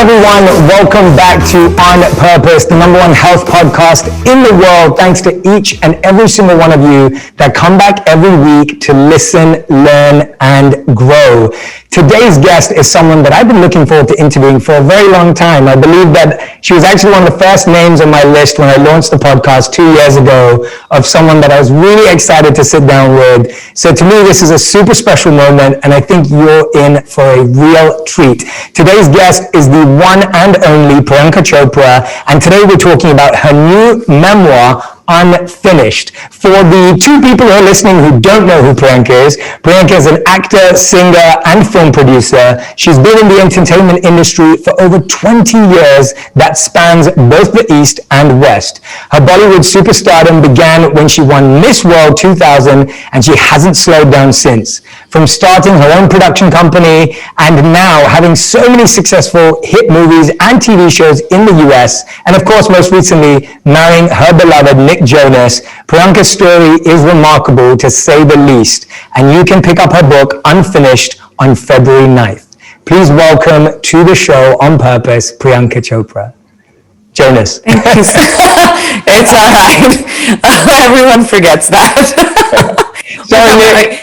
everyone, welcome back to On Purpose, the #1 health podcast in the world. Thanks to each and every single one of you that come back every week to listen, learn, and grow. Today's guest is someone that I've been looking forward to interviewing for a very long time. I believe that she was actually one of the first names on my list when I launched the podcast 2 years ago, of someone that I was really excited to sit down with. So to me, this is a super special moment, and I think you're in for a real treat. Today's guest is the one and only Priyanka Chopra, and today we're talking about her new memoir, Unfinished. For the two people who are listening who don't know who Priyanka is an actor, singer, and film producer. She's been in the entertainment industry for over 20 years that spans both the East and West. Her Bollywood superstardom began when she won Miss World 2000, and she hasn't slowed down since. From starting her own production company and now having so many successful hit movies and TV shows in the US, and of course most recently marrying her beloved Nick Jonas, Priyanka's story is remarkable to say the least, and you can pick up her book Unfinished on February 9th. Please welcome to the show On Purpose, Priyanka Chopra. Jonas. Thank you. It's all right. Everyone forgets that. Sorry, Nick.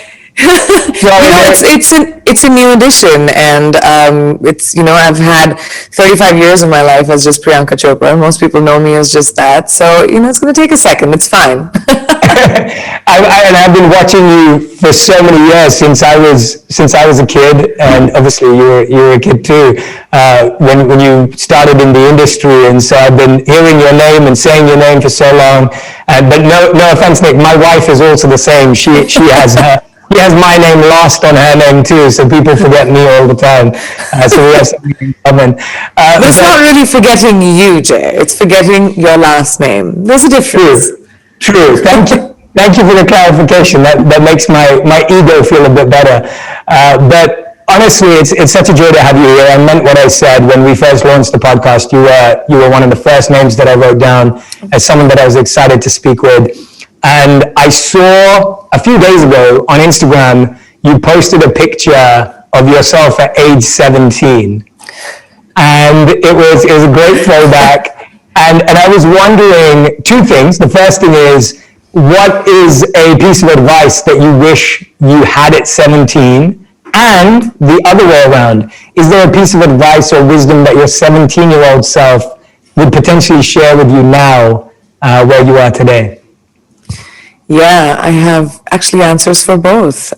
It's a new edition, and I've had 35 years of my life as just Priyanka Chopra. Most people know me as just that, so it's going to take a second. It's fine. I've been watching you for so many years since I was a kid, and obviously you were a kid too when you started in the industry, and so I've been hearing your name and saying your name for so long. But no offense, Nick, my wife is also the same. She has my name lost on her name too, so people forget me all the time. So we have something in common. It's not really forgetting you, Jay. It's forgetting your last name. There's a difference. True. Thank you for the clarification. That makes my ego feel a bit better. But honestly, it's such a joy to have you here. I meant what I said when we first launched the podcast. You were one of the first names that I wrote down as someone that I was excited to speak with. And I saw a few days ago on Instagram, you posted a picture of yourself at age 17. And it was a great throwback. And I was wondering two things. The first thing is, what is a piece of advice that you wish you had at 17? And the other way around, is there a piece of advice or wisdom that your 17-year-old self would potentially share with you now where you are today? Yeah, I have actually answers for both.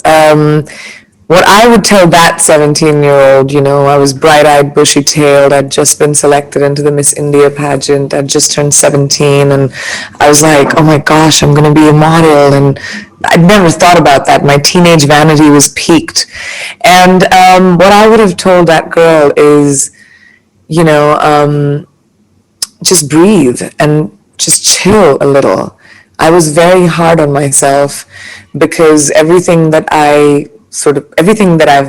What I would tell that 17-year-old, I was bright-eyed, bushy-tailed. I'd just been selected into the Miss India pageant. I'd just turned 17, and I was like, oh my gosh, I'm going to be a model. And I'd never thought about that. My teenage vanity was piqued. And what I would have told that girl is, just breathe and just chill a little. I was very hard on myself because everything that I've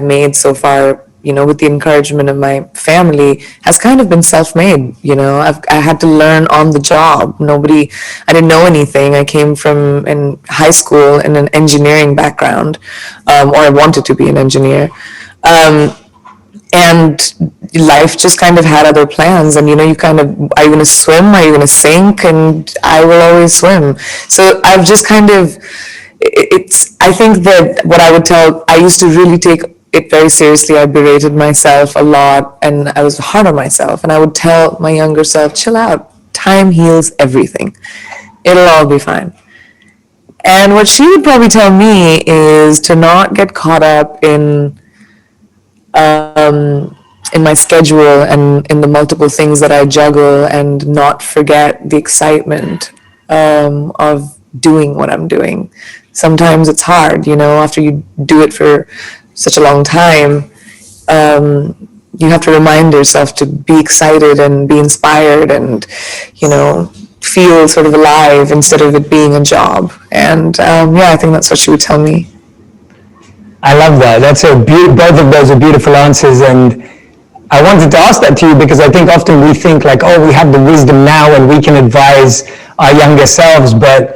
made so far, with the encouragement of my family, has kind of been self-made. I had to learn on the job. I didn't know anything. I came from in high school in an engineering background, or I wanted to be an engineer. And life just kind of had other plans, and are you going to swim, are you going to sink? And I will always swim. So I've just I think that what I would tell, I used to really take it very seriously. I berated myself a lot, and I was hard on myself, and I would tell my younger self, chill out, time heals everything, it'll all be fine. And what she would probably tell me is to not get caught up in my schedule and in the multiple things that I juggle, and not forget the excitement of doing what I'm doing. Sometimes it's hard, after you do it for such a long time, you have to remind yourself to be excited and be inspired and, feel sort of alive instead of it being a job. And I think that's what she would tell me. I love that. Both of those are beautiful answers, and I wanted to ask that to you because I think often we think like, oh, we have the wisdom now and we can advise our younger selves, but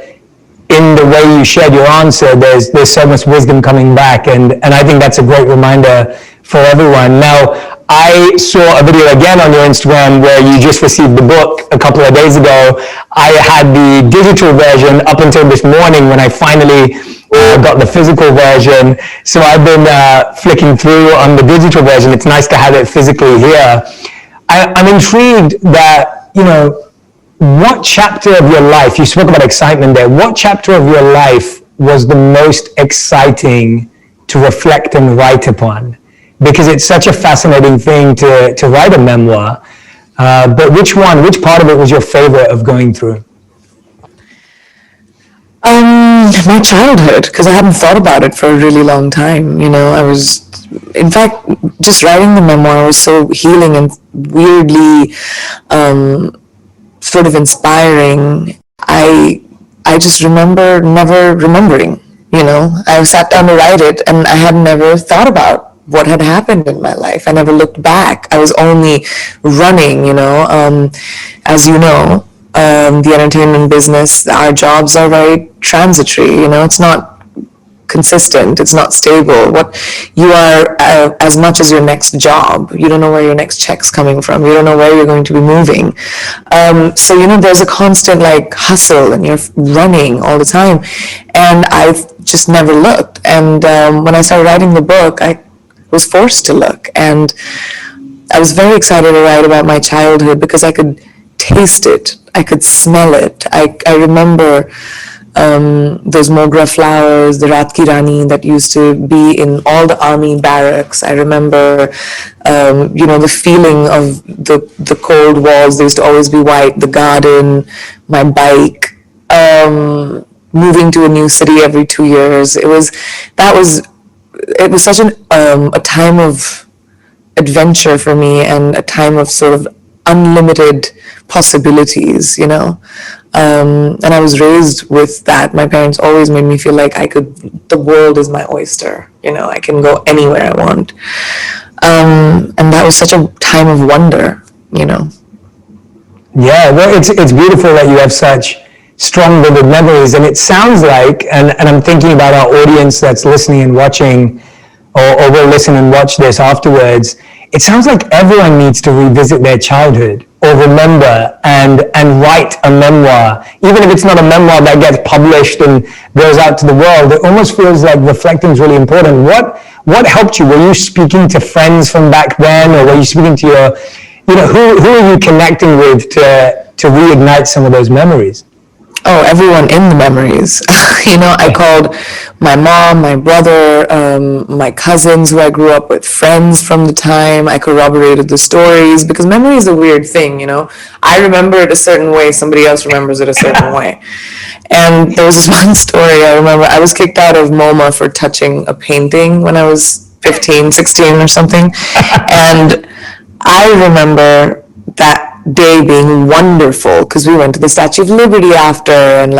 in the way you shared your answer, there's so much wisdom coming back, and I think that's a great reminder for everyone. Now, I saw a video again on your Instagram where you just received the book a couple of days ago. I had the digital version up until this morning when I finally got the physical version. So I've been flicking through on the digital version. It's nice to have it physically here. I'm intrigued that, what chapter of your life, you spoke about excitement there, what chapter of your life was the most exciting to reflect and write upon? Because it's such a fascinating thing to write a memoir. But which part of it was your favorite of going through? My childhood, because I hadn't thought about it for a really long time. In fact, just writing the memoir was so healing and weirdly sort of inspiring. I just remember never remembering, I sat down to write it and I had never thought about what had happened in my life. I never looked back. I was only running, as you know, the entertainment business, our jobs are very transitory, it's not consistent, it's not stable. What you are as much as your next job. You don't know where your next check's coming from. You don't know where you're going to be moving. So there's a constant hustle and you're running all the time. And I just never looked. And when I started writing the book, I was forced to look. And I was very excited to write about my childhood because I could taste it. I could smell it. I remember those mogra flowers, the Rat Ki Rani that used to be in all the army barracks. I remember, the feeling of the cold walls. They used to always be white. The garden, my bike, moving to a new city every 2 years. It was such a time of adventure for me and a time of sort of unlimited possibilities, and I was raised with that. My parents always made me feel like the world is my oyster, I can go anywhere I want. And that was such a time of wonder, Yeah, well, it's beautiful that you have such strong, vivid memories, and it sounds like, and I'm thinking about our audience that's listening and watching, or will listen and watch this afterwards, it sounds like everyone needs to revisit their childhood or remember and write a memoir. Even if it's not a memoir that gets published and goes out to the world, it almost feels like reflecting is really important. What helped you? Were you speaking to friends from back then, or were you speaking to your, who are you connecting with to reignite some of those memories? Oh, everyone in the memories. I called my mom, my brother, my cousins who I grew up with, friends from the time. I corroborated the stories because memory is a weird thing, I remember it a certain way, somebody else remembers it a certain way. And there was this one story I remember. I was kicked out of MoMA for touching a painting when I was 15, 16 or something. And I remember that day being wonderful because we went to the Statue of Liberty after, and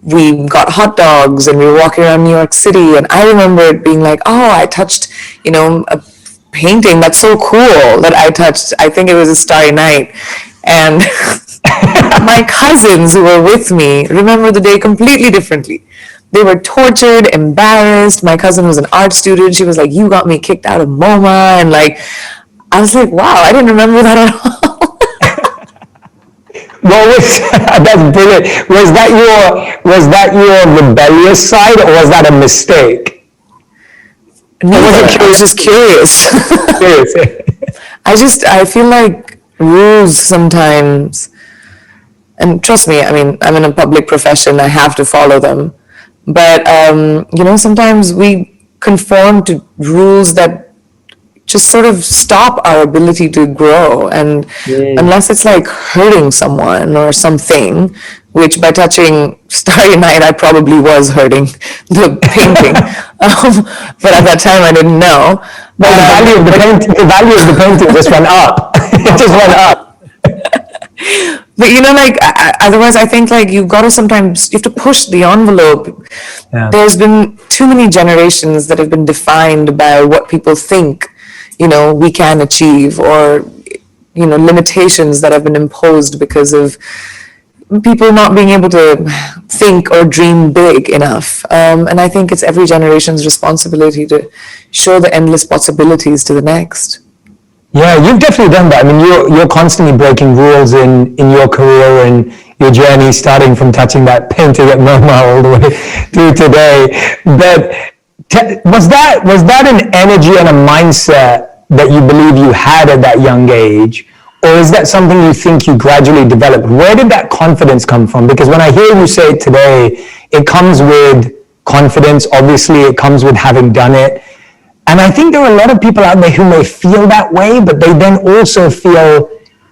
we got hot dogs and we were walking around New York City, and I remember it being like, oh, I touched a painting that's so cool that I touched. I think it was a Starry Night, and my cousins who were with me remember the day completely differently. They were tortured, embarrassed. My cousin was an art student. She was like, you got me kicked out of MoMA, and I was like, wow, I didn't remember that at all. Well, that's brilliant. Was that your rebellious side, or was that a mistake? I was just curious. I feel like rules sometimes, and trust me, I'm in a public profession, I have to follow them. But, sometimes we conform to rules that just sort of stop our ability to grow. And unless it's hurting someone or something, which by touching Starry Night, I probably was hurting the painting. But at that time, I didn't know. Well, the value of the painting just went up. It just went up. But otherwise I think you've got to sometimes, you have to push the envelope. Yeah. There's been too many generations that have been defined by what people think, we can achieve, or, limitations that have been imposed because of, people not being able to think or dream big enough. And I think it's every generation's responsibility to show the endless possibilities to the next. Yeah, you've definitely done that. I mean, you're constantly breaking rules in your career and your journey, starting from touching that painting at MoMA all the way through today. But was that an energy and a mindset that you believe you had at that young age? Or is that something you think you gradually developed? Where did that confidence come from? Because when I hear you say it today, it comes with confidence. Obviously, it comes with having done it. And I think there are a lot of people out there who may feel that way, but they then also feel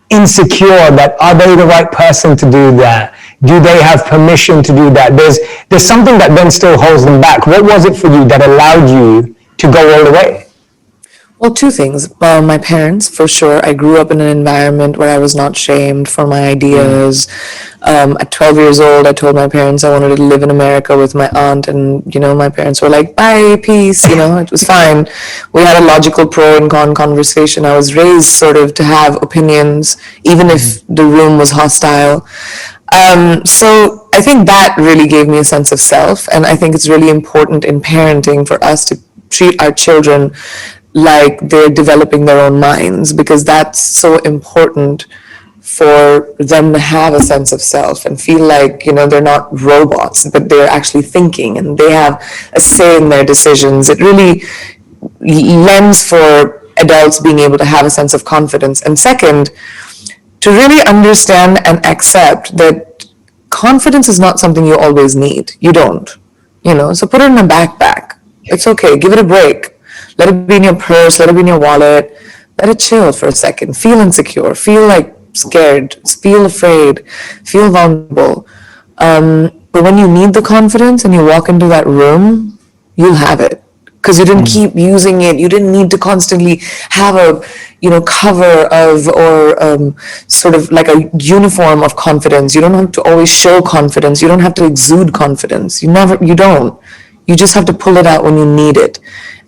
insecure that are they the right person to do that? Do they have permission to do that? There's something that then still holds them back. What was it for you that allowed you to go all the way? Well, two things. My parents, for sure. I grew up in an environment where I was not shamed for my ideas. At 12 years old, I told my parents I wanted to live in America with my aunt, and, my parents were like, bye, peace, it was fine. We had a logical pro and con conversation. I was raised sort of to have opinions, even if the room was hostile. So I think that really gave me a sense of self, and I think it's really important in parenting for us to treat our children like they're developing their own minds, because that's so important for them to have a sense of self and feel like, they're not robots, but they're actually thinking and they have a say in their decisions. It really lends for adults being able to have a sense of confidence. And second, to really understand and accept that confidence is not something you always need. You don't, so put it in a backpack. It's okay. Give it a break. Let it be in your purse, let it be in your wallet, let it chill for a second. Feel insecure, feel like scared, feel afraid, feel vulnerable. But when you need the confidence and you walk into that room, you'll have it. Because you didn't keep using it. You didn't need to constantly have a, cover of or sort of like a uniform of confidence. You don't have to always show confidence. You don't have to exude confidence. You don't. You just have to pull it out when you need it.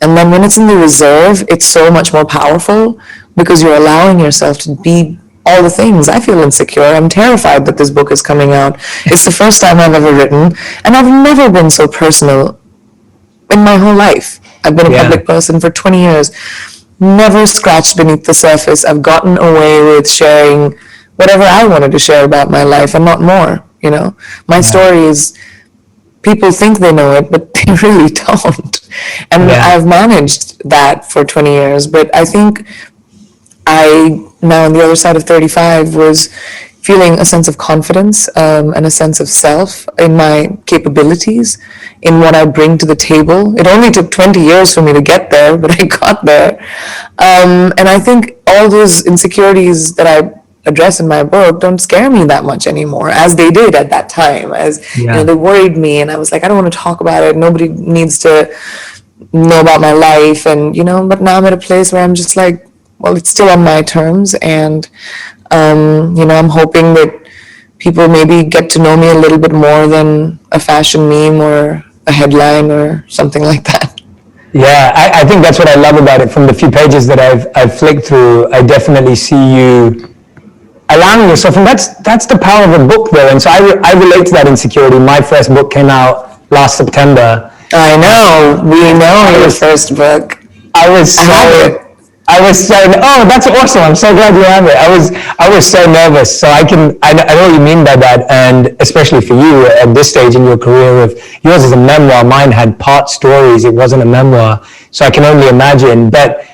And then when it's in the reserve, it's so much more powerful because you're allowing yourself to be all the things. I feel insecure. I'm terrified that this book is coming out. It's the first time I've ever written, and I've never been so personal in my whole life. I've been a public person for 20 years, never scratched beneath the surface. I've gotten away with sharing whatever I wanted to share about my life and not more, My story is, people think they know it, but they really don't. And I've managed that for 20 years. But I think I, now on the other side of 35, was feeling a sense of confidence and a sense of self in my capabilities, in what I bring to the table. It only took 20 years for me to get there, but I got there. And I think all those insecurities that I address in my book don't scare me that much anymore, as they did at that time. They worried me, and I was like, I don't want to talk about it. Nobody needs to know about my life, and but now I'm at a place where I'm just like, well, it's still on my terms, and I'm hoping that people maybe get to know me a little bit more than a fashion meme or a headline or something like that. Yeah, I think that's what I love about it. From the few pages that I've flicked through, I definitely see you allowing yourself, and that's the power of a book, though. And so I relate to that insecurity. My first book came out last September. I know. We know your first book. I was so, oh, that's awesome. I'm so glad you have it. I was so nervous. So I know what you mean by that. And especially for you at this stage in your career, of yours is a memoir. Mine had part stories. It wasn't a memoir. So I can only imagine. But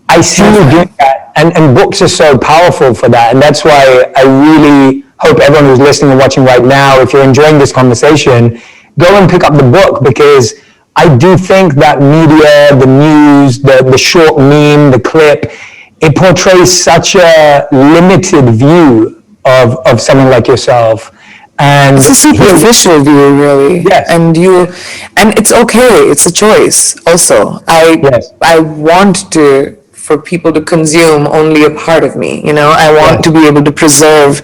I see you doing that. And books are so powerful for that. And that's why I really hope everyone who's listening and watching right now, if you're enjoying this conversation, go and pick up the book, because I do think that media, the news, the short meme, the clip, it portrays such a limited view of someone like yourself. And it's a superficial view, really. Yes. And it's okay. It's a choice. Also, I want for people to consume only a part of me. I want to be able to preserve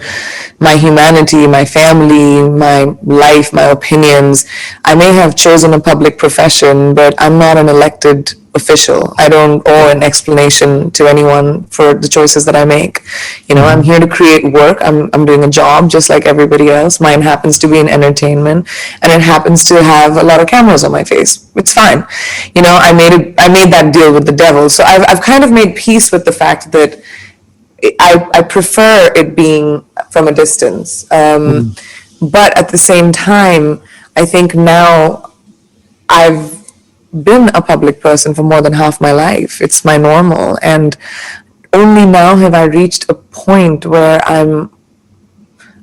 my humanity, my family, my life, my opinions. I may have chosen a public profession, but I'm not an elected official. I don't owe an explanation to anyone for the choices that I make. You know, I'm here to create work. I'm doing a job just like everybody else. Mine happens to be in entertainment, and it happens to have a lot of cameras on my face. It's fine. You know, I made that deal with the devil. So I've kind of made peace with the fact that I prefer it being from a distance. But at the same time, I think now I've been a public person for more than half my life. It's my normal. And only now have I reached a point where I'm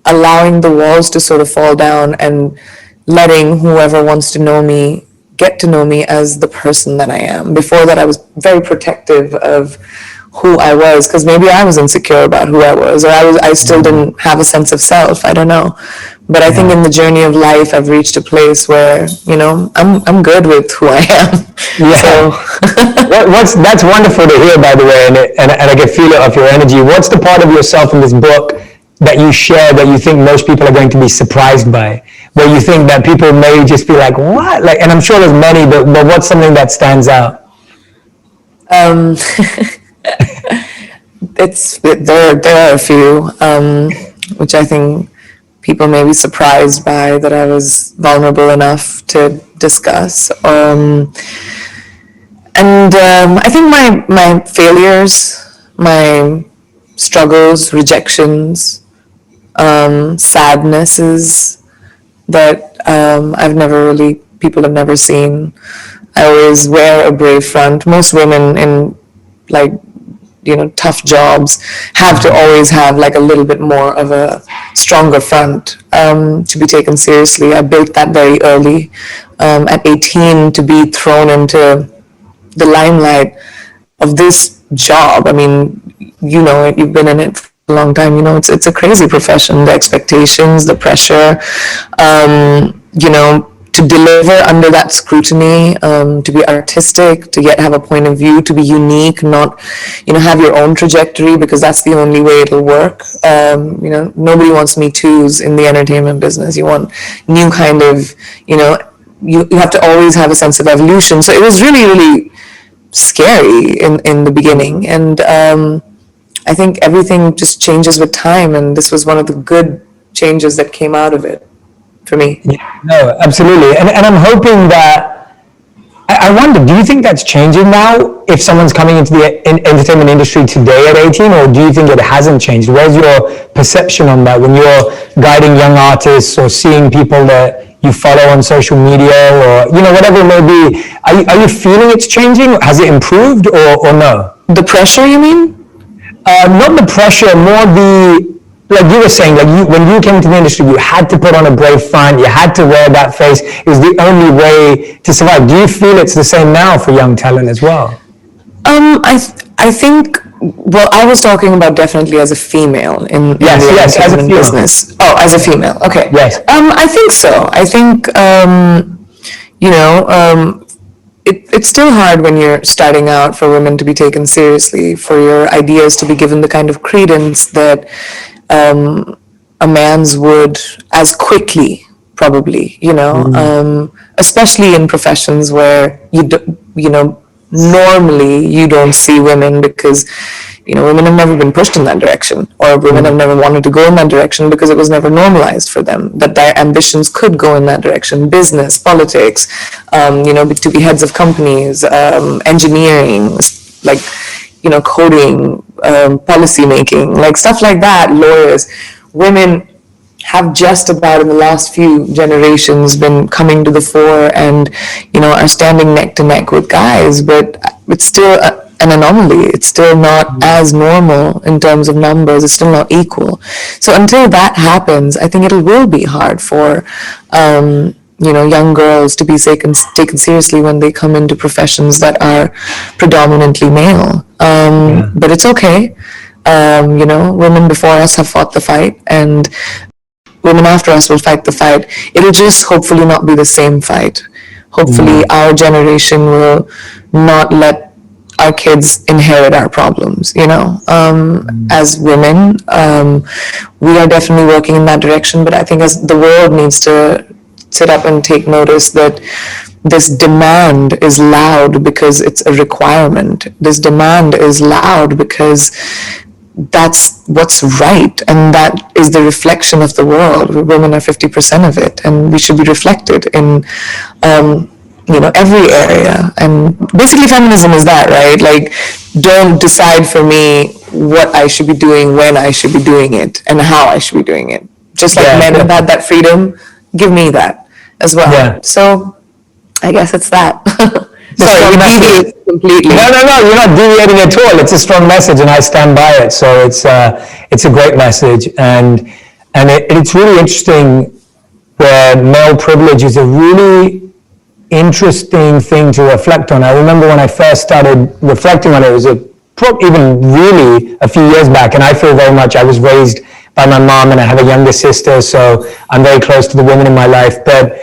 allowing the walls to sort of fall down and letting whoever wants to know me get to know me as the person that I am. Before that, I was very protective of who I was, because maybe I was insecure about who I was, or I still didn't have a sense of self. I don't know. But I think in the journey of life, I've reached a place where, you know, I'm good with who I am. Yeah. So that's wonderful to hear, by the way, and I can feel it off your energy. What's the part of yourself in this book that you share that you think most people are going to be surprised by, where you think that people may just be like, what? Like, and I'm sure there's many, but what's something that stands out? There are a few, which I think people may be surprised by, that I was vulnerable enough to discuss. And I think my failures, my struggles, rejections, sadnesses that people have never seen. I always wear a brave front. Most women in, like, you know, tough jobs have to always have like a little bit more of a stronger front to be taken seriously. I built that very early. At 18, to be thrown into the limelight of this job, I mean, you know it, you've been in it for a long time, you know, it's a crazy profession. The expectations, the pressure, you know, to deliver under that scrutiny, to be artistic, to yet have a point of view, to be unique, not, you know, have your own trajectory, because that's the only way it'll work. You know, nobody wants Me Too's in the entertainment business. You want new kind of, you know, you have to always have a sense of evolution. So it was really, really scary in the beginning. And I think everything just changes with time. And this was one of the good changes that came out of it for me. Yeah, no, absolutely. And I'm hoping that, I wonder, do you think that's changing now if someone's coming into the entertainment industry today at 18, or do you think it hasn't changed? Where's your perception on that when you're guiding young artists or seeing people that you follow on social media, or, you know, whatever it may be? Are you feeling it's changing? Has it improved, or no? The pressure, you mean? Not the pressure, more the, like you were saying, like when you came into the industry, you had to put on a brave front, you had to wear that face. It was the only way to survive. Do you feel it's the same now for young talent as well? I think, well, I was talking about definitely as a female in the as a female business. Oh, as a female, okay. Yes. I think so. I think, you know, it's still hard when you're starting out for women to be taken seriously, for your ideas to be given the kind of credence that a man's would as quickly, probably, you know, especially in professions where you know, normally you don't see women, because, you know, women have never been pushed in that direction, or women have never wanted to go in that direction because it was never normalized for them that their ambitions could go in that direction. Business, politics, you know, to be heads of companies, engineering, like, you know, coding, policy making, like stuff like that, lawyers. Women have just about in the last few generations been coming to the fore and, you know, are standing neck to neck with guys, but it's still an anomaly. It's still not as normal in terms of numbers. It's still not equal. So until that happens, I think it will be hard for, you know, young girls to be taken seriously when they come into professions that are predominantly male. But it's okay. You know, women before us have fought the fight, and women after us will fight the fight. It'll just hopefully not be the same fight. Hopefully our generation will not let our kids inherit our problems, you know. As women, we are definitely working in that direction, but I think as the world needs to sit up and take notice that this demand is loud because it's a requirement. This demand is loud because that's what's right, and that is the reflection of the world. Women are 50% of it, and we should be reflected in every area. And basically feminism is that, right? Like, don't decide for me what I should be doing, when I should be doing it, and how I should be doing it. Just like men have had that freedom, give me that as well. Yeah. So I guess it's that. Sorry, we deviated completely. No, you're not deviating at all. It's a strong message, and I stand by it. So it's a great message, and it's really interesting where male privilege is a really interesting thing to reflect on. I remember when I first started reflecting on it, it was even really a few years back, and I feel very much I was raised by my mom, and I have a younger sister, so I'm very close to the women in my life, but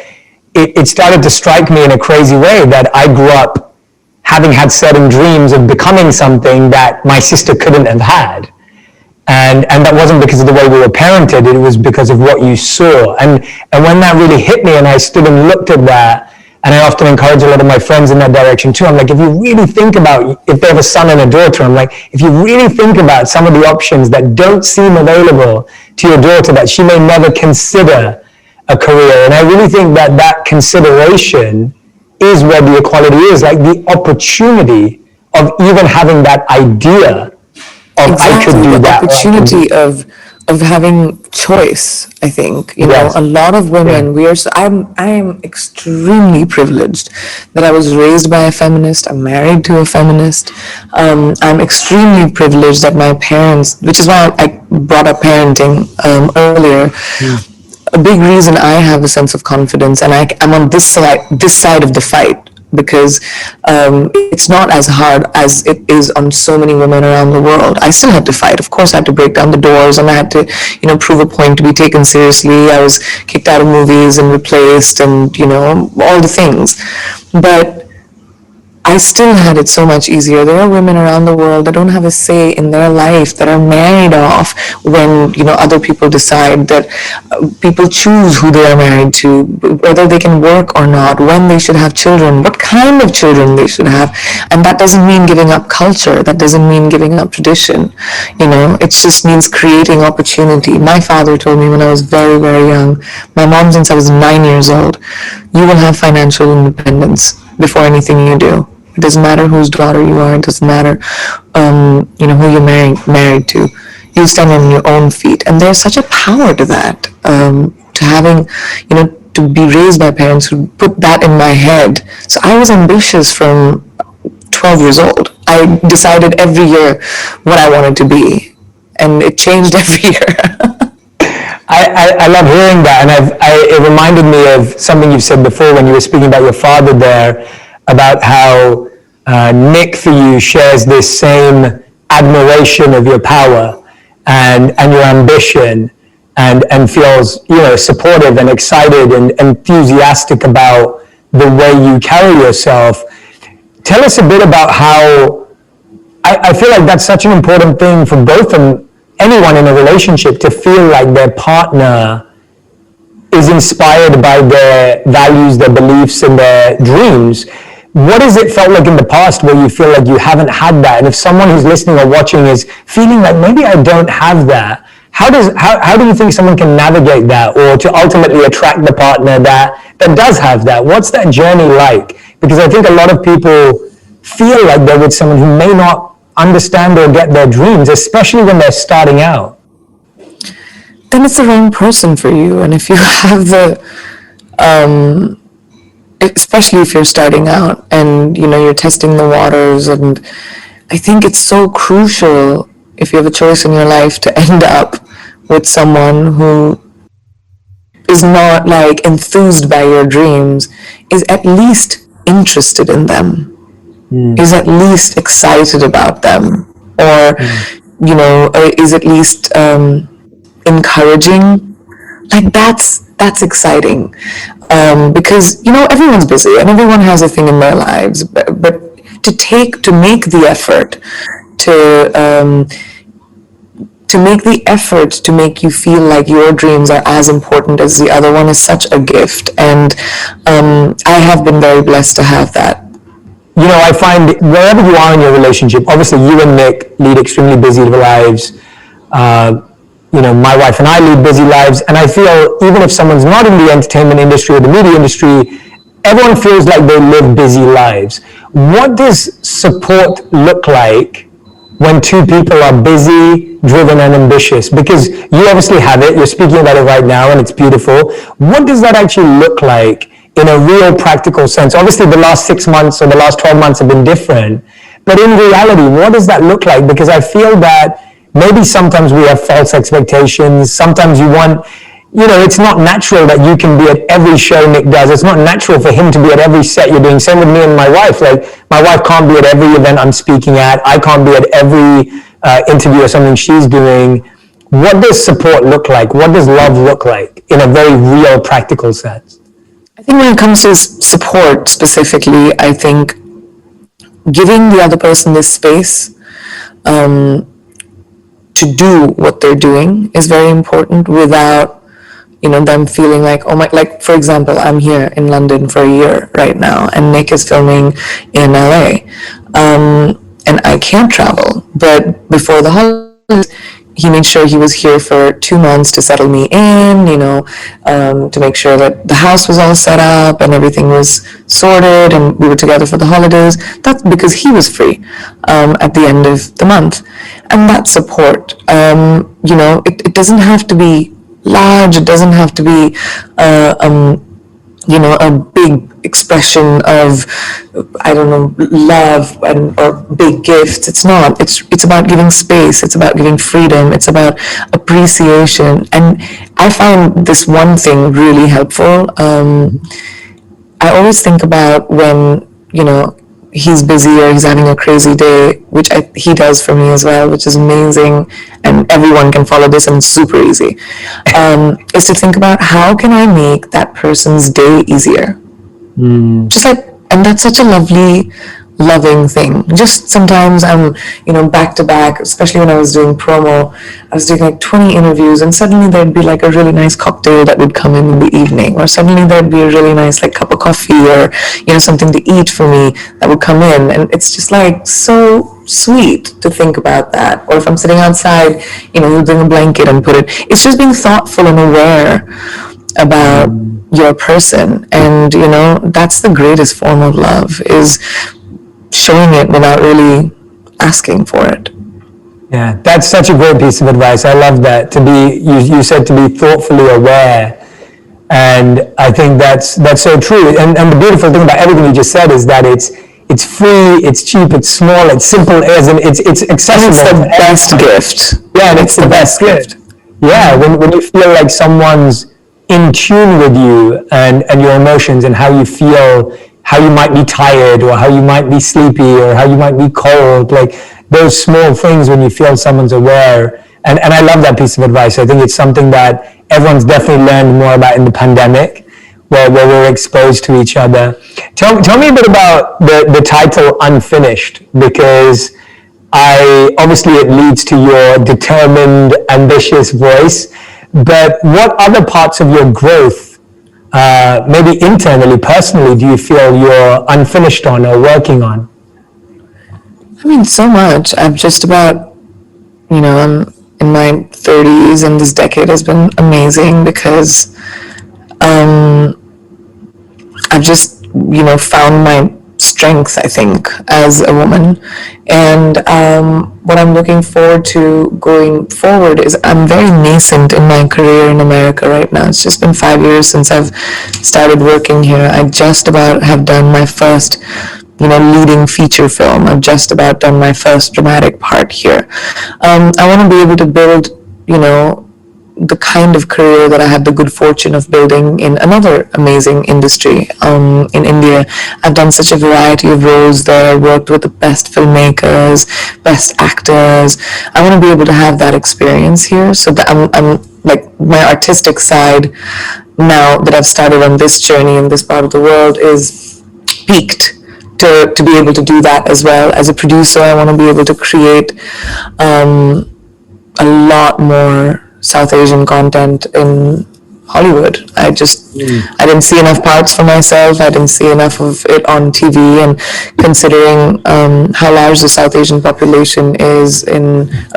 it started to strike me in a crazy way that I grew up having had certain dreams of becoming something that my sister couldn't have had. And that wasn't because of the way we were parented, it was because of what you saw. And when that really hit me and I stood and looked at that, and I often encourage a lot of my friends in that direction too, I'm like, if you really think about, if they have a son and a daughter, I'm like, if you really think about some of the options that don't seem available to your daughter, that she may never consider a career. And I really think that consideration is where the equality is, like the opportunity of even having that idea of I could do that. The opportunity of having choice, I think. You know, a lot of women, I am extremely privileged that I was raised by a feminist, I'm married to a feminist. I'm extremely privileged that my parents, which is why I brought up parenting earlier. A big reason I have a sense of confidence, and I'm on this side of the fight, because it's not as hard as it is on so many women around the world. I still had to fight. Of course, I had to break down the doors, and I had to, prove a point to be taken seriously. I was kicked out of movies and replaced, and, all the things. But I still had it so much easier. There are women around the world that don't have a say in their life, that are married off when, other people decide, that people choose who they are married to, whether they can work or not, when they should have children, what kind of children they should have. And that doesn't mean giving up culture. That doesn't mean giving up tradition. It just means creating opportunity. My father told me when I was very, very young, my mom since I was 9 years old, you will have financial independence before anything you do. It doesn't matter whose daughter you are. It doesn't matter, who you're married to. You stand on your own feet, and there's such a power to that. To having, to be raised by parents who put that in my head. So I was ambitious from 12 years old. I decided every year what I wanted to be, and it changed every year. I love hearing that, and it reminded me of something you've said before when you were speaking about your father there, about how Nick for you shares this same admiration of your power and your ambition, and feels supportive and excited and enthusiastic about the way you carry yourself. Tell us a bit about how I feel like that's such an important thing for both anyone in a relationship, to feel like their partner is inspired by their values, their beliefs, and their dreams. What has it felt like in the past where you feel like you haven't had that? And if someone who's listening or watching is feeling like maybe I don't have that, how do you think someone can navigate that, or to ultimately attract the partner that does have that? What's that journey like? Because I think a lot of people feel like they're with someone who may not understand or get their dreams, especially when they're starting out. Then it's the wrong person for you. And if you have especially if you're starting out and you're testing the waters, and I think it's so crucial, if you have a choice in your life, to end up with someone who is not like enthused by your dreams, is at least interested in them, is at least excited about them, or is at least encouraging. Like that's exciting. Because everyone's busy and everyone has a thing in their lives, but to make the effort to to make the effort to make you feel like your dreams are as important as the other one is such a gift. And I have been very blessed to have that. You know, I find wherever you are in your relationship, obviously you and Nick lead extremely busy lives. You know, my wife and I lead busy lives, and I feel even if someone's not in the entertainment industry or the media industry, everyone feels like they live busy lives. What does support look like when two people are busy, driven, and ambitious? Because you obviously have it, you're speaking about it right now, and it's beautiful. What does that actually look like in a real practical sense? Obviously, the last 6 months or the last 12 months have been different, but in reality, what does that look like? Because I feel that maybe sometimes we have false expectations. Sometimes you want, you know, it's not natural that you can be at every show Nick does. It's not natural for him to be at every set you're doing. Same with me and my wife. Like, my wife can't be at every event I'm speaking at. I can't be at every interview or something she's doing. What does support look like? What does love look like in a very real, practical sense? I think when it comes to support specifically, I think giving the other person this space to do what they're doing is very important without, you know, them feeling like, oh my, like, for example, I'm here in London for a year right now, and Nick is filming in LA, and I can't travel. But before the holidays, he made sure he was here for 2 months to settle me in, you know, to make sure that the house was all set up and everything was sorted and we were together for the holidays. That's because he was free at the end of the month. And that support, you know, it doesn't have to be large, it doesn't have to be, you know, a big expression of, I don't know, love or big gifts. It's not. It's about giving space. It's about giving freedom. It's about appreciation. And I find this one thing really helpful. I always think about when, you know, he's busy or he's having a crazy day, which he does for me as well, which is amazing, and everyone can follow this and it's super easy, is to think about how can I make that person's day easier? Just like, and that's such a lovely, loving thing. Just sometimes I'm, you know, back to back, especially when I was doing promo, I was doing like 20 interviews, and suddenly there'd be like a really nice cocktail that would come in the evening, or suddenly there'd be a really nice like cup of coffee, or, you know, something to eat for me that would come in. And it's just like so sweet to think about that. Or if I'm sitting outside, you know, he'll bring a blanket and put it. It's just being thoughtful and aware about your person. And, you know, that's the greatest form of love, is showing it without really asking for it. Yeah, that's such a great piece of advice. I love that. To be, you said to be thoughtfully aware, and I think that's so true. And the beautiful thing about everything you just said is that it's free, it's cheap, it's small, it's simple, it's accessible. It's the best gift. Yeah, and it's the best gift. Yeah, when you feel like someone's in tune with you and your emotions and how you feel, how you might be tired or how you might be sleepy or how you might be cold, like those small things when you feel someone's aware. And I love that piece of advice. I think it's something that everyone's definitely learned more about in the pandemic, where we're exposed to each other. Tell me a bit about the title Unfinished, because obviously it leads to your determined, ambitious voice, but what other parts of your growth, maybe internally, personally, do you feel you're unfinished on or working on? I mean, so much. I've just about, you know, I'm in my 30s, and this decade has been amazing because I've just, you know, found my strength, I think, as a woman. And what I'm looking forward to going forward is I'm very nascent in my career in America right now. It's just been 5 years since I've started working here. I just about have done my first, you know, leading feature film. I've just about done my first dramatic part here. I want to be able to build, you know, the kind of career that I had the good fortune of building in another amazing industry in India. I've done such a variety of roles there, worked with the best filmmakers, best actors. I want to be able to have that experience here, so that I'm like, my artistic side, now that I've started on this journey in this part of the world, is peaked to be able to do that as well. As a producer, I want to be able to create a lot more South Asian content in Hollywood. I didn't see enough parts for myself. I didn't see enough of it on TV. And considering how large the South Asian population is in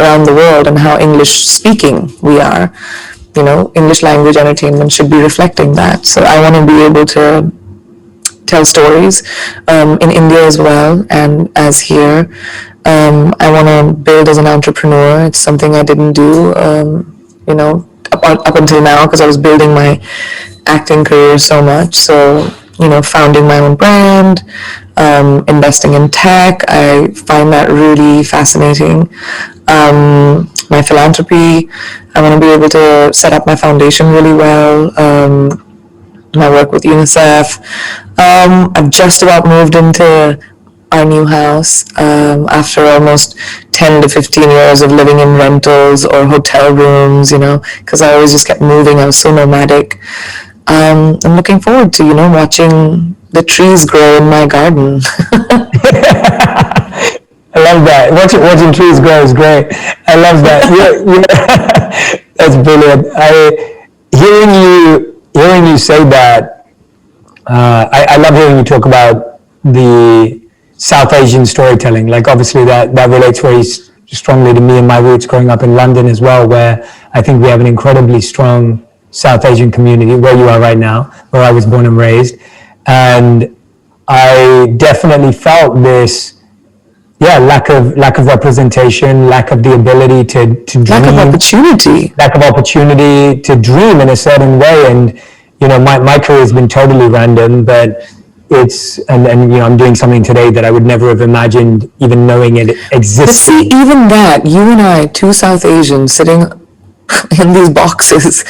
around the world and how English speaking we are, English language entertainment should be reflecting that. So I want to be able to tell stories in India as well and as here. I want to build as an entrepreneur. It's something I didn't do, up until now, because I was building my acting career so much. So, founding my own brand, investing in tech, I find that really fascinating. My philanthropy, I want to be able to set up my foundation really well. My work with UNICEF. I've just about moved into our new house after almost 10 to 15 years of living in rentals or hotel rooms, because I always just kept moving. I was so nomadic. I'm looking forward to, watching the trees grow in my garden. I love that. Watching trees grow is great. I love that. Yeah. That's brilliant. Hearing you say that, I love hearing you talk about the South Asian storytelling. Like, obviously that relates very strongly to me and my roots growing up in London as well, where I think we have an incredibly strong South Asian community, where you are right now, where I was born and raised. And I definitely felt this, lack of representation, lack of the ability to dream. Lack of opportunity to dream in a certain way. And, my career has been totally random, but I'm doing something today that I would never have imagined even knowing it existed. But see, even that, you and I, two South Asians sitting in these boxes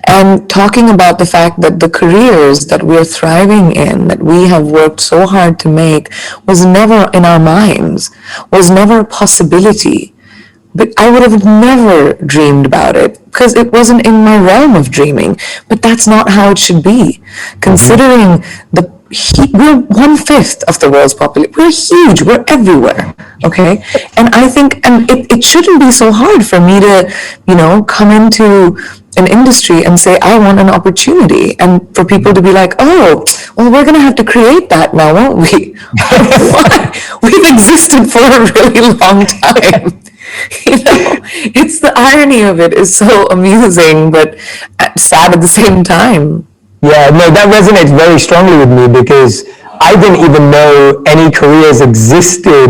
and talking about the fact that the careers that we're thriving in, that we have worked so hard to make, was never in our minds, was never a possibility. But I would have never dreamed about it because it wasn't in my realm of dreaming. But that's not how it should be. Considering we're 1/5 of the world's population. We're huge. We're everywhere. Okay. And I think, and it shouldn't be so hard for me to, come into an industry and say, I want an opportunity. And for people to be like, oh, well, we're going to have to create that now, won't we? Why? We've existed for a really long time. It's the irony of it is so amusing, but sad at the same time. Yeah, no, that resonates very strongly with me because I didn't even know any careers existed.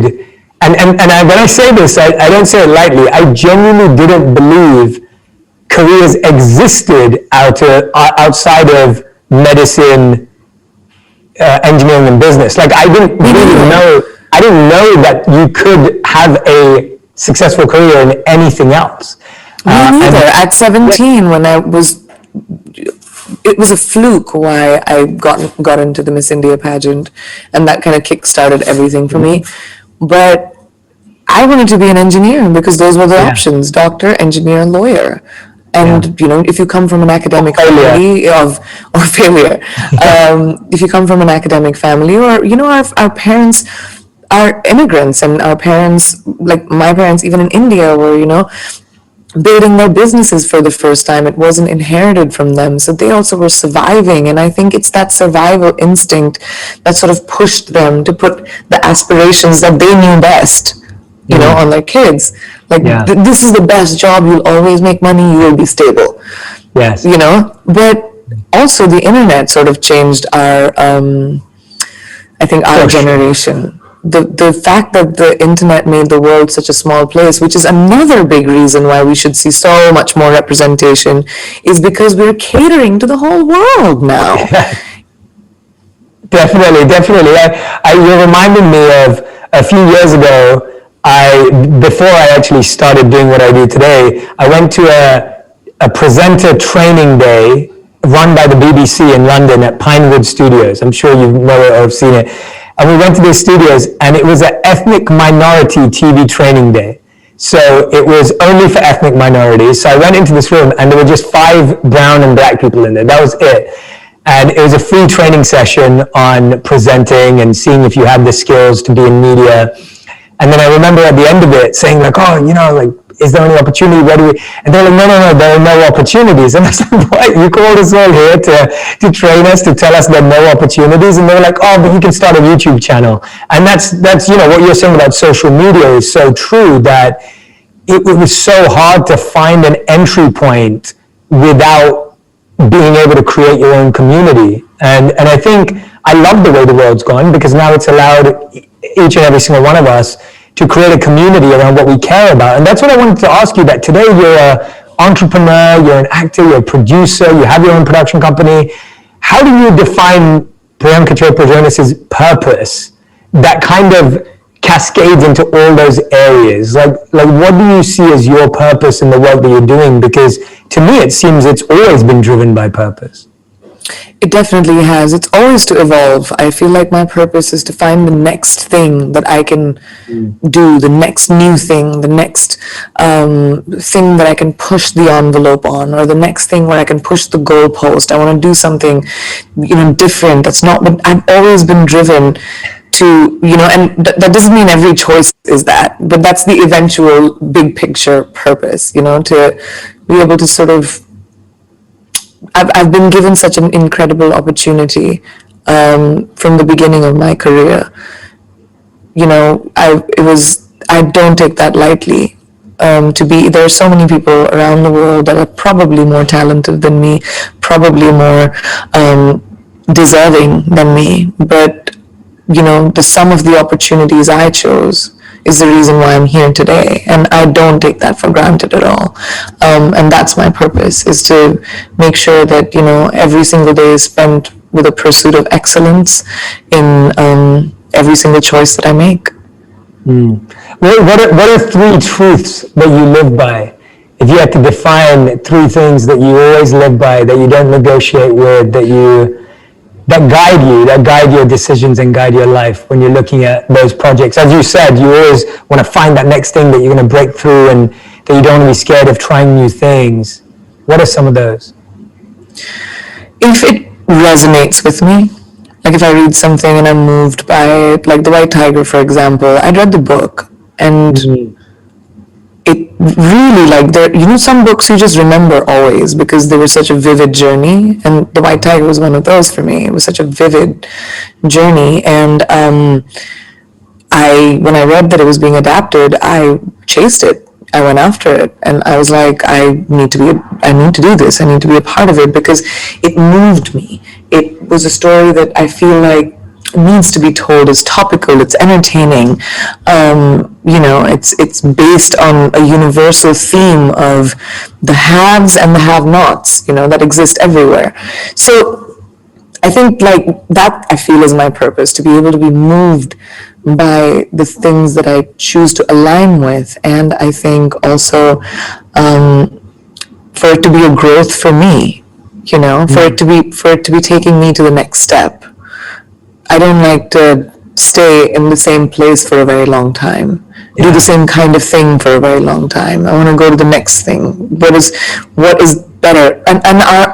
And when I say this, I don't say it lightly. I genuinely didn't believe careers existed outside of medicine, engineering, and business. Like, I didn't know that you could have a successful career in anything else. Me neither. At 17, when it was a fluke why I got into the Miss India pageant, and that kind of kick-started everything for me. But I wanted to be an engineer because those were the options: doctor, engineer, lawyer. And if you come from an academic family or failure, if you come from an academic family, or our parents are immigrants, and our parents, like my parents, even in India, were building their businesses for the first time. It wasn't inherited from them, so they also were surviving. And I think it's that survival instinct that sort of pushed them to put the aspirations that they knew best, on their kids. Like, this is the best job, you'll always make money, you will be stable. Yes. But also the internet sort of changed our, I think, our generation. The fact that the internet made the world such a small place, which is another big reason why we should see so much more representation, is because we're catering to the whole world now. Definitely. You're reminding me of a few years ago. Before I actually started doing what I do today, I went to a presenter training day run by the BBC in London at Pinewood Studios. I'm sure you know it or have seen it. And we went to these studios, and it was an ethnic minority TV training day. So it was only for ethnic minorities. So I went into this room, and there were just 5 brown and black people in there. That was it. And it was a free training session on presenting and seeing if you had the skills to be in media. And then I remember at the end of it saying, like, oh, is there any opportunity? Where do we? And they're like, no, there are no opportunities. And I said, what? You called us all here to train us, to tell us there are no opportunities? And they were like, oh, but you can start a YouTube channel. And that's what you're saying about social media is so true, that it was so hard to find an entry point without being able to create your own community. And I think I love the way the world's gone, because now it's allowed each and every single one of us to create a community around what we care about. And that's what I wanted to ask you, that today you're an entrepreneur, you're an actor, you're a producer, you have your own production company. How do you define Priyam Couture Prajonas' purpose that kind of cascades into all those areas? Like what do you see as your purpose in the work that you're doing? Because to me, it seems it's always been driven by purpose. It definitely has. It's always to evolve. I feel like my purpose is to find the next thing that I can do, the next new thing, the next thing that I can push the envelope on, or the next thing where I can push the goalpost. I want to do something, different. That's not what I've always been driven to, and that doesn't mean every choice is that, but that's the eventual big picture purpose, to be able to sort of, I've been given such an incredible opportunity from the beginning of my career. I don't take that lightly. There are so many people around the world that are probably more talented than me, probably more deserving than me, but the sum of the opportunities I chose is the reason why I'm here today, and I don't take that for granted at all. And that's my purpose, is to make sure that every single day is spent with a pursuit of excellence in every single choice that I make. What are three truths that you live by? If you had to define three things that you always live by, that you don't negotiate with, that guide your decisions and guide your life when you're looking at those projects. As you said, you always want to find that next thing that you're going to break through, and that you don't want to be scared of trying new things. What are some of those? If it resonates with me, like if I read something and I'm moved by it, like The White Tiger, for example, I'd read the book, and it really, some books you just remember always because they were such a vivid journey, and The White Tiger was one of those for me. It was such a vivid journey, and when I read that it was being adapted, I chased it. I went after it, and I was like, I need to do this. I need to be a part of it, because it moved me. It was a story that I feel like needs to be told. It's topical, it's entertaining, it's based on a universal theme of the haves and the have-nots, that exist everywhere. So I think that I feel is my purpose, to be able to be moved by the things that I choose to align with, and I think also for it to be a growth for me, for it to be taking me to the next step. I don't like to stay in the same place for a very long time, do the same kind of thing for a very long time. I want to go to the next thing. What is better? And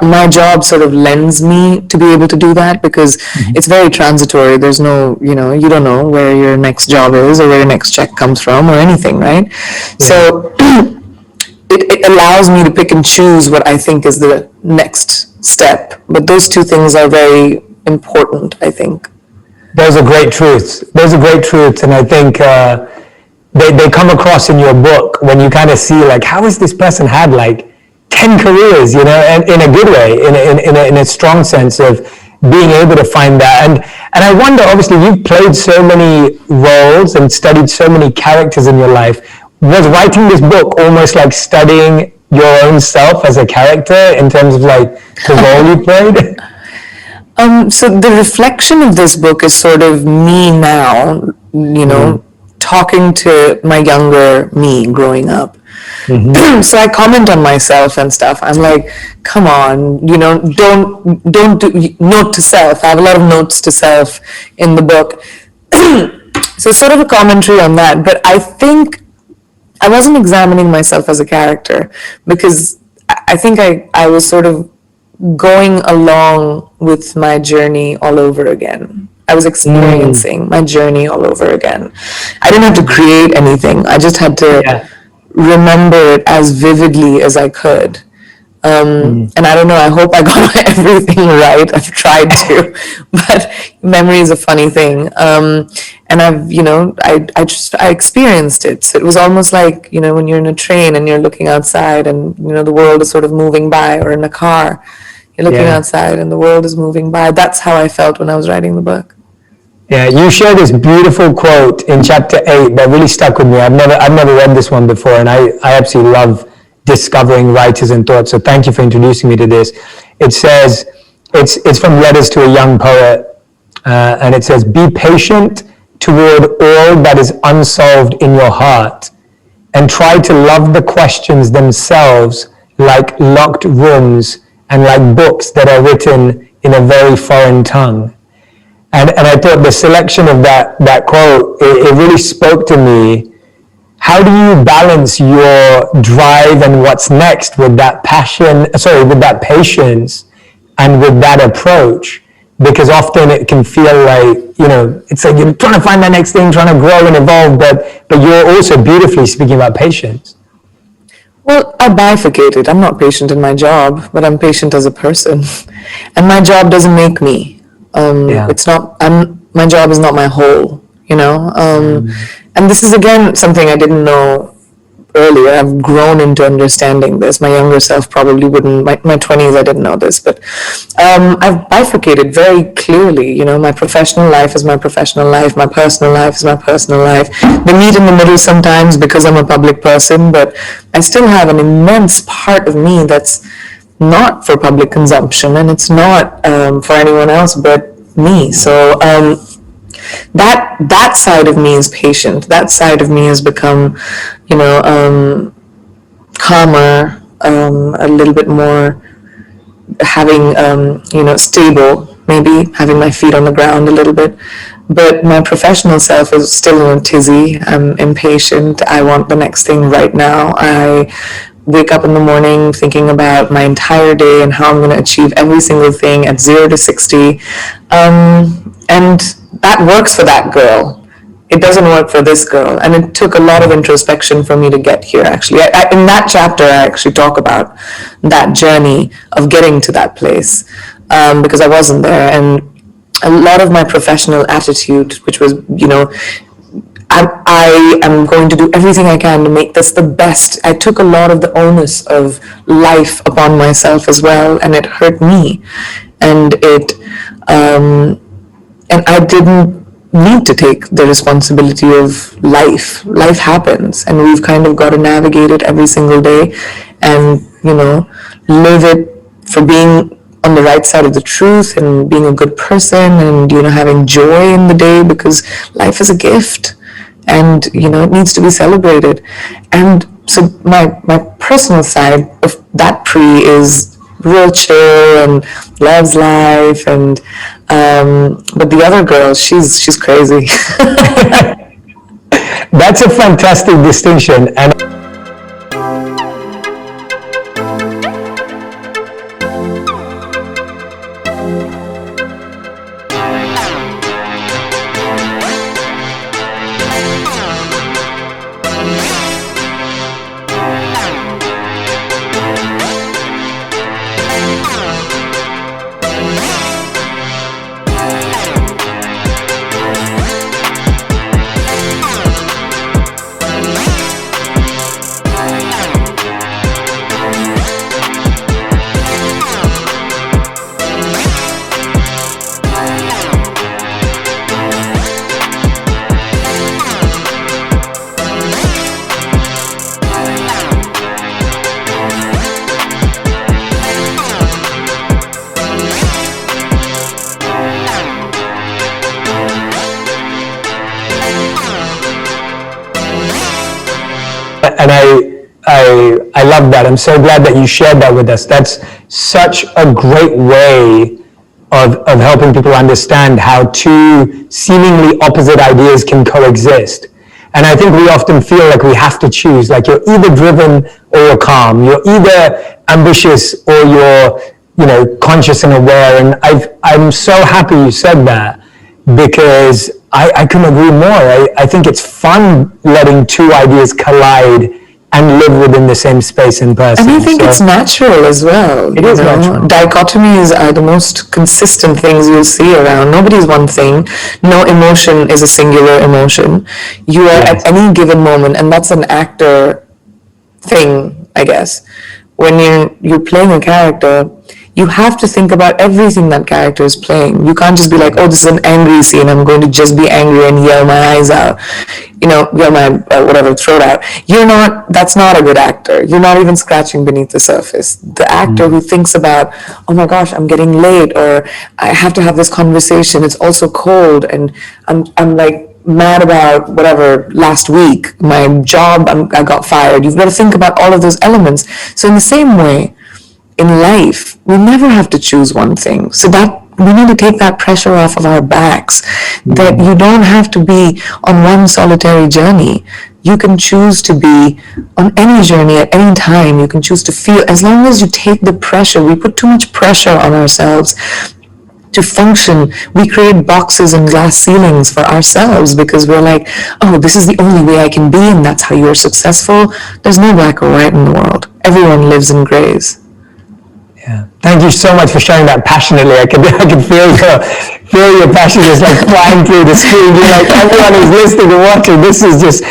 my job sort of lends me to be able to do that, because it's very transitory. There's no, you don't know where your next job is or where your next check comes from or anything, right? Yeah. So it allows me to pick and choose what I think is the next step. But those two things are very important, I think. Those are great truths. And I think they come across in your book when you kind of see, how has this person had 10 careers, and in a good way, in a strong sense of being able to find that. And I wonder, obviously, you've played so many roles and studied so many characters in your life. Was writing this book almost like studying your own self as a character in terms of the role you played? So the reflection of this book is sort of me now, talking to my younger me growing up. So I comment on myself and stuff. I'm like, come on, don't do note to self. I have a lot of notes to self in the book. So sort of a commentary on that. But I think I wasn't examining myself as a character, because I think I was sort of going along with my journey all over again. I was experiencing my journey all over again. I didn't have to create anything. I just had to remember it as vividly as I could. And I don't know, I hope I got everything right. I've tried to, but memory is a funny thing. And I experienced it. So it was almost like, when you're in a train and you're looking outside and, the world is sort of moving by, or in a car, you're looking outside and the world is moving by. That's how I felt when I was writing the book. Yeah, you shared this beautiful quote in chapter 8 that really stuck with me. I've never read this one before, and I absolutely love discovering writers and thoughts. So thank you for introducing me to this. It says, it's from Letters to a Young Poet, and it says, "Be patient toward all that is unsolved in your heart, and try to love the questions themselves like locked rooms and like books that are written in a very foreign tongue." And I thought the selection of that quote, it really spoke to me. How do you balance your drive and what's next with that with that patience and with that approach? Because often it can feel like, it's like you're trying to find that next thing, trying to grow and evolve, but you're also beautifully speaking about patience. Well, I bifurcated. I'm not patient in my job, but I'm patient as a person. And my job doesn't make me. It's not, my job is not my whole, and this is again something I didn't know earlier. I've grown into understanding this. My younger self probably wouldn't. My 20s, I didn't know this, but I've bifurcated very clearly. My professional life is my professional life. My personal life is my personal life. They meet in the middle sometimes because I'm a public person, but I still have an immense part of me that's not for public consumption, and it's not for anyone else but me. So that side of me is patient. That side of me has become, calmer, a little bit more having, stable, maybe having my feet on the ground a little bit. But my professional self is still in a tizzy. I'm impatient. I want the next thing right now. I wake up in the morning thinking about my entire day and how I'm going to achieve every single thing at 0 to 60. And that works for that girl. It doesn't work for this girl. And it took a lot of introspection for me to get here, actually. In that chapter, I actually talk about that journey of getting to that place, because I wasn't there. And a lot of my professional attitude, which was, I am going to do everything I can to make this the best. I took a lot of the onus of life upon myself as well, and it hurt me. And and I didn't need to take the responsibility of life. Life happens, and we've kind of got to navigate it every single day and, live it for being on the right side of the truth and being a good person and, having joy in the day, because life is a gift and, it needs to be celebrated. And so my personal side of that is real chill and loves life, and but the other girl, she's crazy. That's a fantastic distinction. And I love that. I'm so glad that you shared that with us. That's such a great way of helping people understand how two seemingly opposite ideas can coexist. And I think we often feel like we have to choose, like you're either driven or you're calm. You're either ambitious or you're, conscious and aware. And I'm so happy you said that, because I couldn't agree more. I think it's fun letting two ideas collide and live within the same space in person. And I think it's natural as well. It is natural. Dichotomies are the most consistent things you'll see around. Nobody's one thing. No emotion is a singular emotion. You are at any given moment, and that's an actor thing, I guess. When you're playing a character, you have to think about everything that character is playing. You can't just be like, oh, this is an angry scene, I'm going to just be angry and yell my eyes out, yell my whatever throat out. That's not a good actor. You're not even scratching beneath the surface. The actor who thinks about, oh my gosh, I'm getting late, or I have to have this conversation, it's also cold, and I'm like mad about whatever last week, my job, I got fired. You've got to think about all of those elements. So in the same way, in life, we never have to choose one thing. So that we need to take that pressure off of our backs, that you don't have to be on one solitary journey. You can choose to be on any journey at any time. You can choose to feel, as long as you take the pressure. We put too much pressure on ourselves to function. We create boxes and glass ceilings for ourselves because we're like, oh, this is the only way I can be, and that's how you're successful. There's no black or white in the world. Everyone lives in grays. Yeah. Thank you so much for sharing that passionately. I can feel your passion just like flying through the screen. You're like, everyone who's listening and watching, this is just,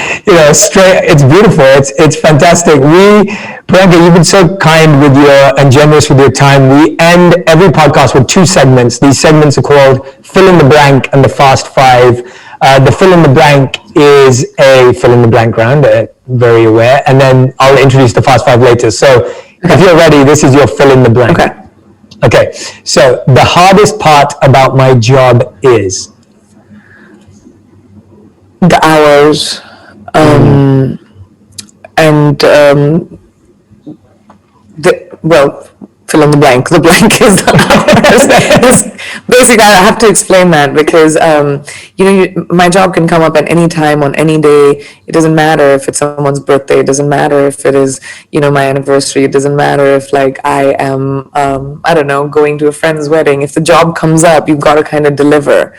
straight. It's beautiful. It's fantastic. Priyanka, you've been so kind and generous with your time. We end every podcast with two segments. These segments are called Fill in the Blank and the Fast Five. The fill in the blank is a fill in the blank round, very aware, and then I'll introduce the Fast Five later. So if you're ready, this is your fill in the blank. Okay. So the hardest part about my job is? The hours, and fill in the blank. The blank is the hours. Basically, I have to explain that because, my job can come up at any time on any day. It doesn't matter if it's someone's birthday. It doesn't matter if it is, my anniversary. It doesn't matter if I am, going to a friend's wedding. If the job comes up, you've got to kind of deliver.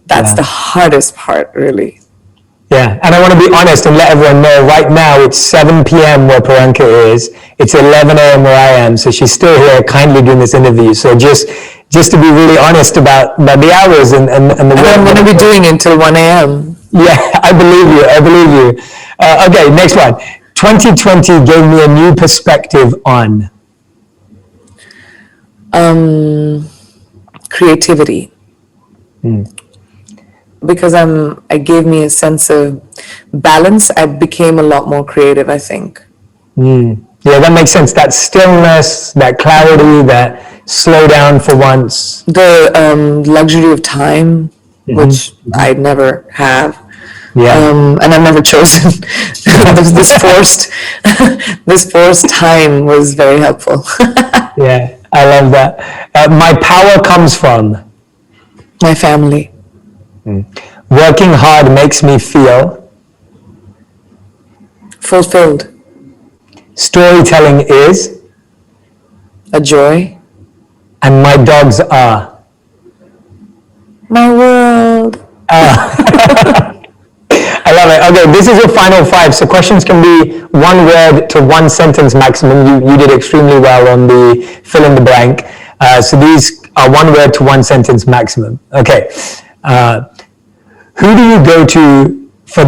That's the hardest part, really. Yeah, and I want to be honest and let everyone know right now it's 7 p.m. where Priyanka is. It's 11 a.m. where I am, so she's still here kindly doing this interview. So just to be really honest about the hours and the work. I'm going to be doing it until 1 a.m. Yeah, I believe you. Okay, next one. 2020 gave me a new perspective on? Creativity. Because it gave me a sense of balance. I became a lot more creative, I think. Yeah, that makes sense. That stillness, that clarity, that slow down for once. The luxury of time, which I never have. Yeah. And I've never chosen. this forced time was very helpful. Yeah, I love that. My power comes from? My family. Working hard makes me feel? Fulfilled. Storytelling is? A joy. And my dogs are? My world. I love it. Okay, this is your final five. So questions can be one word to one sentence maximum. You did extremely well on the fill in the blank. So these are one word to one sentence maximum. Okay. Who do you go to for?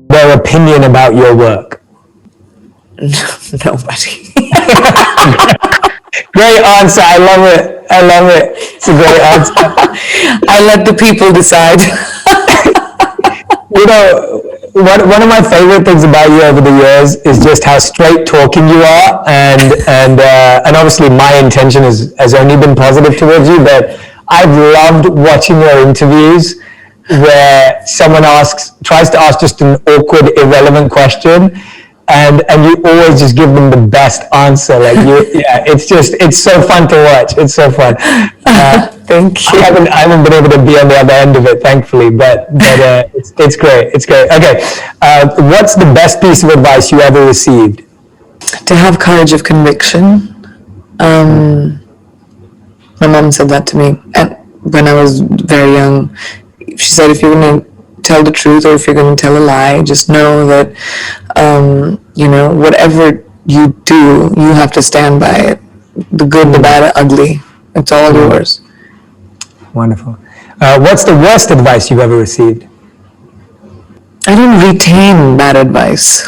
Their opinion about your work? Nobody. Great answer. I love it. I love it. It's a great answer. I let the people decide. You know, one of my favorite things about you over the years is just how straight talking you are, and obviously my intention has only been positive towards you, but I've loved watching your interviews where someone tries to ask just an awkward, irrelevant question, and you always just give them the best answer. Like it's so fun to watch. It's so fun. Thank you. I haven't been able to be on the other end of it, thankfully, but it's great. It's great. Okay, what's the best piece of advice you ever received? To have courage of conviction. My mom said that to me, and when I was very young, she said, if you're going to tell the truth or if you're going to tell a lie, just know that, whatever you do, you have to stand by it. The good, the bad, the ugly. It's all yours. Wonderful. What's the worst advice you've ever received? I don't retain bad advice.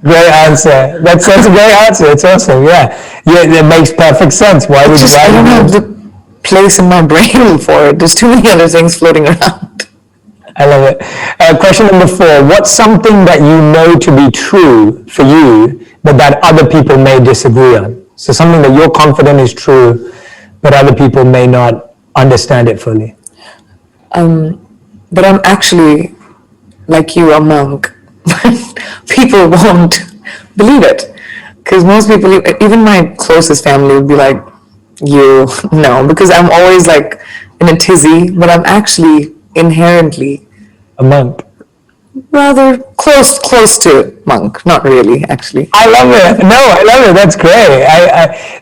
Great answer. That's a great answer. It's awesome. Yeah, it makes perfect sense. Why would I don't have the place in my brain for it. There's too many other things floating around. I love it. Question number 4. What's something that you know to be true for you, but that other people may disagree on? So something that you're confident is true, but other people may not understand it fully. But I'm actually, like you, a monk. People won't believe it. Because most people, even my closest family would be like, no, because I'm always like in a tizzy, but I'm actually inherently a monk. Rather close to monk. Not really, actually. I love it. No, I love it. That's great.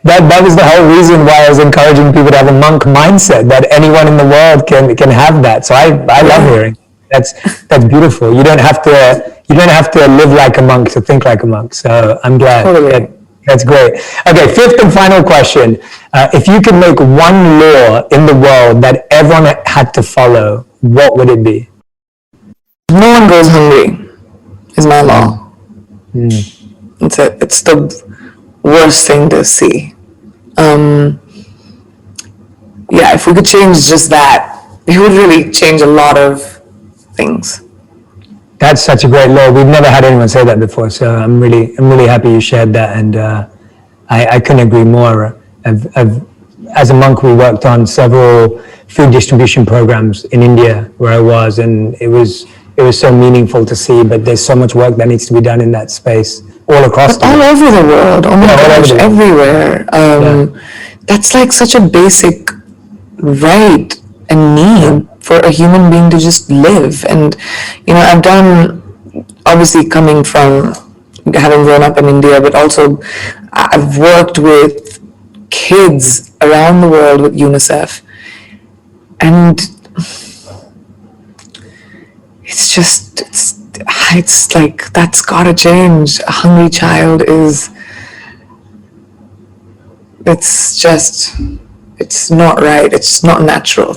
That was the whole reason why I was encouraging people to have a monk mindset, that anyone in the world can have that. So I love hearing. That's beautiful. You don't have to live like a monk to think like a monk. So I'm glad. Totally. That's great. Okay, 5th and final question. If you could make one law in the world that everyone had to follow, what would it be? No one goes hungry, is my law. It's the worst thing to see. If we could change just that, it would really change a lot of things. That's such a great law. We've never had anyone say that before, so I'm really happy you shared that, and I couldn't agree more. As a monk, we worked on several food distribution programs in India where I was, and it was so meaningful to see. But there's so much work that needs to be done in that space all across the world. All over the world. Oh my gosh, everywhere. That's like such a basic right and need for a human being to just live. And I've done, obviously coming from having grown up in India, but also I've worked with kids around the world with UNICEF, and it's like, that's gotta change. A hungry child it's not right. It's not natural,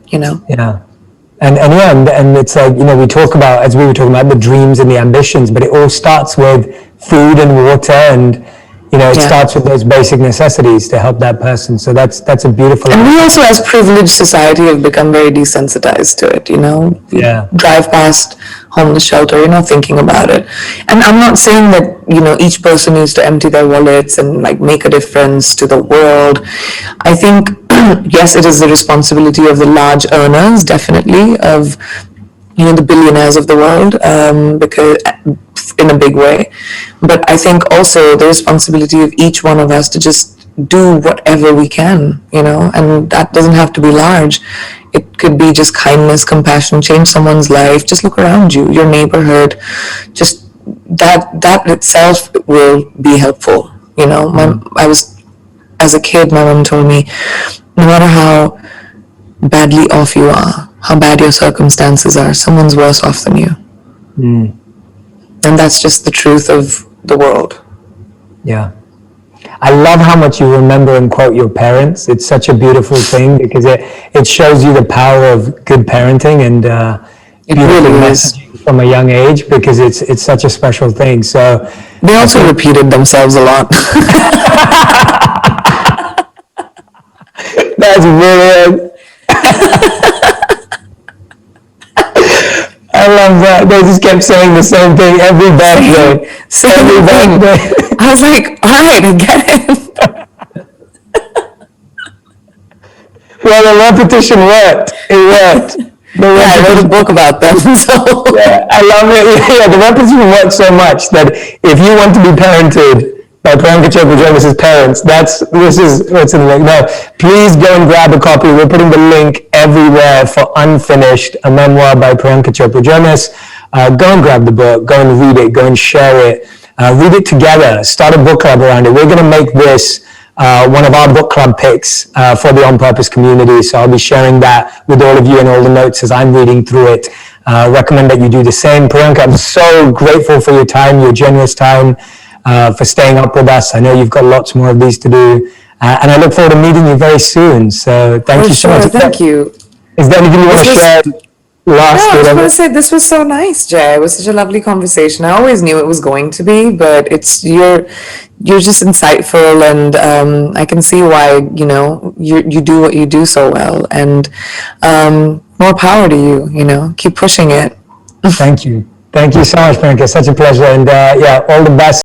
Yeah. And it's like, we talk about, as we were talking about, the dreams and the ambitions, but it all starts with food and water, and it starts with those basic necessities to help that person. So that's a beautiful. And we also, as privileged society, have become very desensitized to it. We drive past homeless shelter, thinking about it. And I'm not saying that each person needs to empty their wallets and like make a difference to the world. I think yes, it is the responsibility of the large earners, definitely, of the billionaires of the world, because in a big way. But I think also the responsibility of each one of us to just do whatever we can, and that doesn't have to be large. It could be just kindness, compassion, change someone's life. Just look around you, your neighborhood. Just that itself will be helpful. As a kid, my mom told me, no matter how badly off you are, how bad your circumstances are, someone's worse off than you. And that's just the truth of the world. Yeah. I love how much you remember and quote your parents. It's such a beautiful thing, because it shows you the power of good parenting and it really is. from a young age because it's such a special thing. So they also repeated themselves a lot. That's brilliant. I love that. They just kept saying the same thing every birthday. Every birthday. I was like, all right, I get it. Well, the repetition worked. It worked. I wrote a book about them. So. Yeah, I love it. Yeah, the repetition worked so much that if you want to be parented by Priyanka Chopra Jonas' parents, this is what's in the link. No, please go and grab a copy. We're putting the link everywhere for Unfinished, a memoir by Priyanka Chopra Jonas. Go and grab the book. Go and read it. Go and share it. Read it together. Start a book club around it. We're going to make this one of our book club picks for the On Purpose community. So I'll be sharing that with all of you and all the notes as I'm reading through it. Recommend that you do the same. Priyanka, I'm so grateful for your time, your generous time, for staying up with us. I know you've got lots more of these to do. And I look forward to meeting you very soon. So thank you so much. Thank you. Is there anything you want to share? I was going to say this was so nice, Jay. It was such a lovely conversation. I always knew it was going to be, but you're just insightful, and I can see why you do what you do so well, and more power to you. Keep pushing it. Thank you so much, Priyanka. Such a pleasure, and all the best.